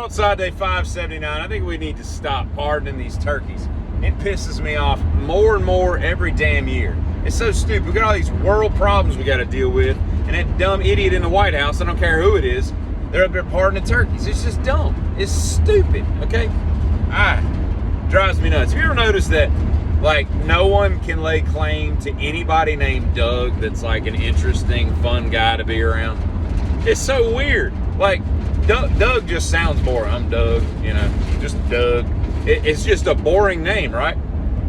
Broadside day 579. I think we need to stop pardoning these turkeys. It pisses me off more and more every damn year. It's so stupid. We got all these world problems we got to deal with, and that dumb idiot in the White House, I don't care who it is, they're up there pardoning turkeys. It's just dumb. It's stupid, okay? Drives me nuts. Have you ever noticed that, like, no one can lay claim to anybody named Doug that's like an interesting, fun guy to be around? It's so weird. Like, Doug just sounds boring. I'm Doug, just Doug. It's just a boring name, right?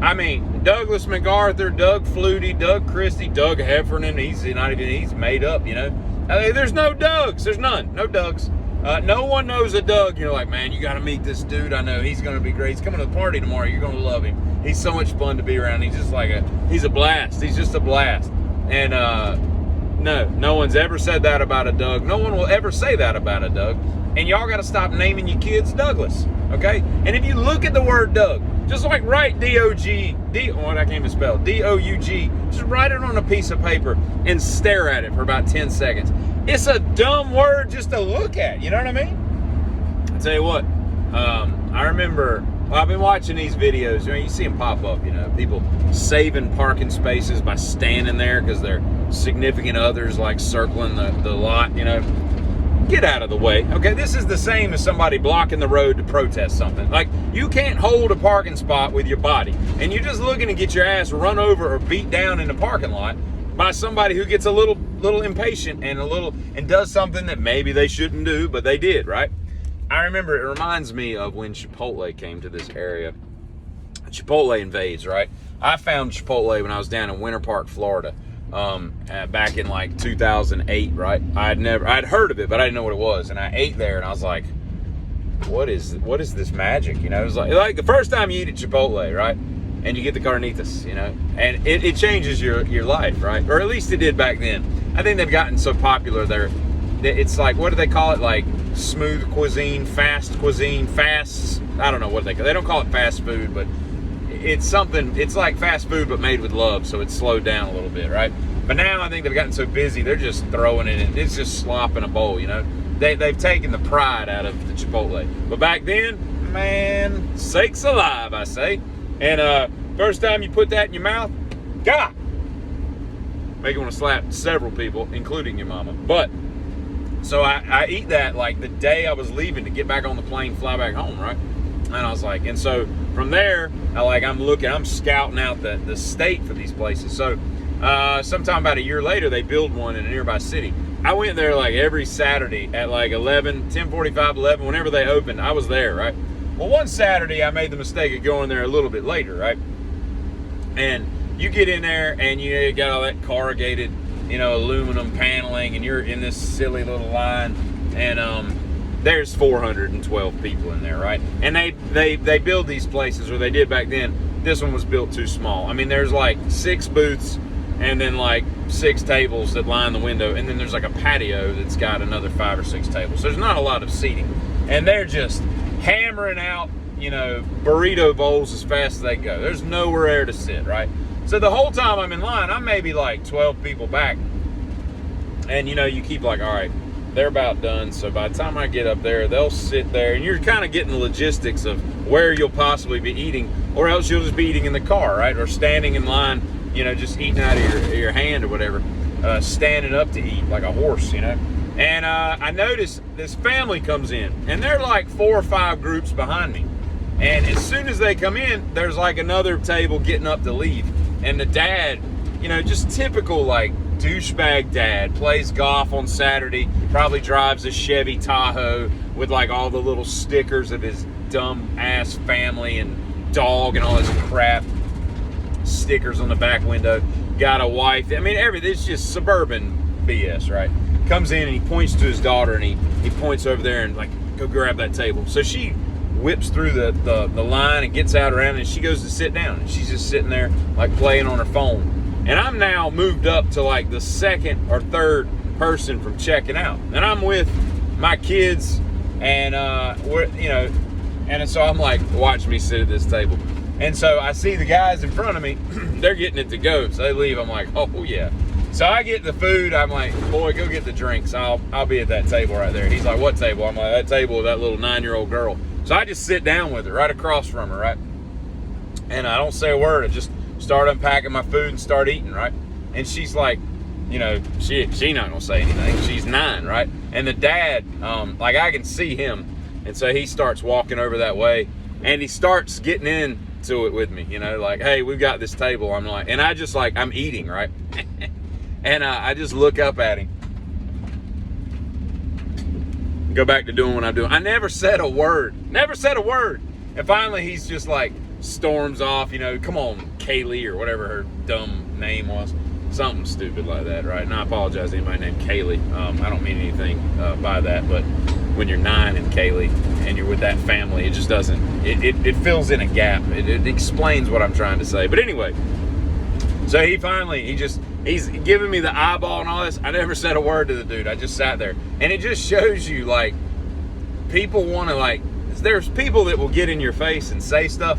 I mean, Douglas MacArthur, Doug Flutie, Doug Christie, Doug Heffernan, he's made up, there's no Dougs. There's none. No Dougs. No one knows a Doug. You're like, man, you got to meet this dude. I know he's going to be great. He's coming to the party tomorrow. You're going to love him. He's so much fun to be around. He's just like he's a blast. He's just a blast. And no one's ever said that about a Doug. No one will ever say that about a Doug. And y'all got to stop naming your kids Douglas, okay? And if you look at the word Doug, just like write D-O-G, I can't even spell, D-O-U-G, just write it on a piece of paper and stare at it for about 10 seconds. It's a dumb word just to look at, you know what I mean? I'll tell you what, I remember, I've been watching these videos, you see them pop up, people saving parking spaces by standing there because their significant others like circling the lot, Get out of the way, okay? This is the same as somebody blocking the road to protest something. Like, you can't hold a parking spot with your body, and you're just looking to get your ass run over or beat down in the parking lot by somebody who gets a little impatient and does something that maybe they shouldn't do, but they did, right? I remember, it reminds me of when Chipotle came to this area. Chipotle invades, right? I found Chipotle when I was down in Winter Park, Florida. Back in like 2008, right? I'd heard of it, but I didn't know what it was. And I ate there and I was like, what is this magic? It was like the first time you eat at Chipotle, right? And you get the carnitas, and it changes your life, right? Or at least it did back then. I think they've gotten so popular there. It's like, what do they call it? Like smooth cuisine, fast cuisine, I don't know what they don't call it fast food, but it's something, it's like fast food but made with love, so it's slowed down a little bit, right? But now I think they've gotten so busy, they're just throwing it in. It's just slop in a bowl, They've taken the pride out of the Chipotle. But back then, man, sakes alive, I say. And first time you put that in your mouth, God, make you want to slap several people, including your mama. But, so I eat that like the day I was leaving to get back on the plane, fly back home, right? And I was like, and so from there, I'm scouting out the state for these places. So sometime about a year later, they build one in a nearby city. I went there like every Saturday at like 10:45, 11, whenever they opened, I was there, right? Well, one Saturday, I made the mistake of going there a little bit later, right? And you get in there and you got all that corrugated, aluminum paneling, and you're in this silly little line, and there's 412 people in there, right? And they build these places, or they did back then. This one was built too small. I mean, there's like 6 booths and then like 6 tables that line the window, and then there's like a patio that's got another 5 or 6 tables. So there's not a lot of seating. And they're just hammering out, burrito bowls as fast as they go. There's nowhere there to sit, right? So the whole time I'm in line, I'm maybe like 12 people back. And you keep like, all right, they're about done. So by the time I get up there, they'll sit there, and you're kind of getting the logistics of where you'll possibly be eating, or else you'll just be eating in the car, right? Or standing in line, just eating out of your hand or whatever, standing up to eat like a horse, And I noticed this family comes in, and they're like 4 or 5 groups behind me. And as soon as they come in, there's like another table getting up to leave. And the dad, just typical like douchebag dad, plays golf on Saturday, probably drives a Chevy Tahoe with like all the little stickers of his dumb ass family and dog and all this crap, stickers on the back window, got a wife. I mean, everything. It's just suburban BS, right? Comes in and he points to his daughter, and he points over there and like, go grab that table. So she whips through the line and gets out around, and she goes to sit down, and she's just sitting there like playing on her phone. And I'm now moved up to like the 2nd or 3rd person from checking out, and I'm with my kids, and and so I'm like, watch me sit at this table. And so I see the guys in front of me, they're getting it to go, so they leave. I'm like, oh yeah, So I get the food. I'm like, boy, go get the drinks. I'll be at that table right there. He's like, what table? I'm like, that table with that little 9-year-old girl. So I just sit down with her right across from her, right? And I don't say a word. I just start unpacking my food and start eating, right? And she's like, you know, she not gonna say anything. She's 9, right? And the dad, like I can see him, and so he starts walking over that way, and he starts getting into it with me, you know, like, hey, we've got this table. I'm like, and I just like, I'm eating, right? And I just look up at him, go back to doing what I'm doing. I never said a word. And finally, he's just like storms off, you know, come on, Kaylee, or whatever her dumb name was. Something stupid like that, right? And I apologize to anybody named Kaylee. I don't mean anything by that, but when you're 9 and Kaylee and you're with that family, it just doesn't, it fills in a gap. It explains what I'm trying to say. But anyway, so he's giving me the eyeball and all this. I never said a word to the dude. I just sat there. And it just shows you, like, people want to, like, there's people that will get in your face and say stuff,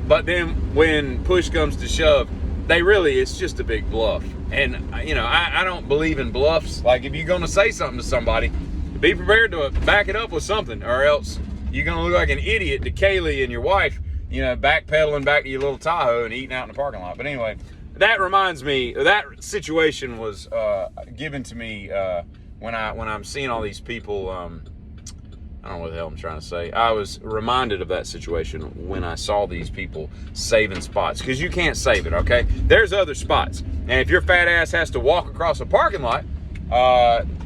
but then when push comes to shove, it's just a big bluff. And, you know, I don't believe in bluffs. Like, if you're going to say something to somebody, be prepared to back it up with something, or else you're going to look like an idiot to Kaylee and your wife, you know, backpedaling back to your little Tahoe and eating out in the parking lot. But anyway, that reminds me, that situation was given to me when I'm seeing all these people. I don't know what the hell I'm trying to say. I was reminded of that situation when I saw these people saving spots, because you can't save it, okay? There's other spots. And if your fat ass has to walk across a parking lot,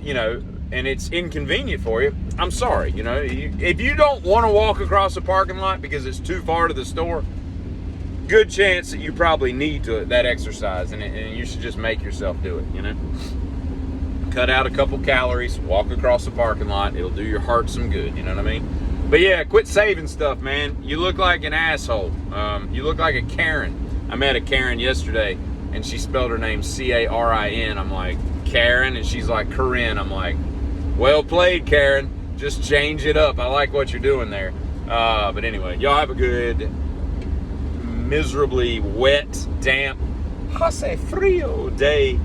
you know, and it's inconvenient for you, I'm sorry, you know. If you don't want to walk across a parking lot because it's too far to the store, good chance that you probably need that exercise, and you should just make yourself do it, you know. Cut out a couple calories, walk across the parking lot. It'll do your heart some good, you know what I mean? But yeah, quit saving stuff, man. You look like an asshole. You look like a Karen. I met a Karen yesterday, and she spelled her name Carin. I'm like, Karen? And she's like, Corinne. I'm like, well played, Karen. Just change it up. I like what you're doing there. But anyway, y'all have a good, miserably wet, damp, hace frio day.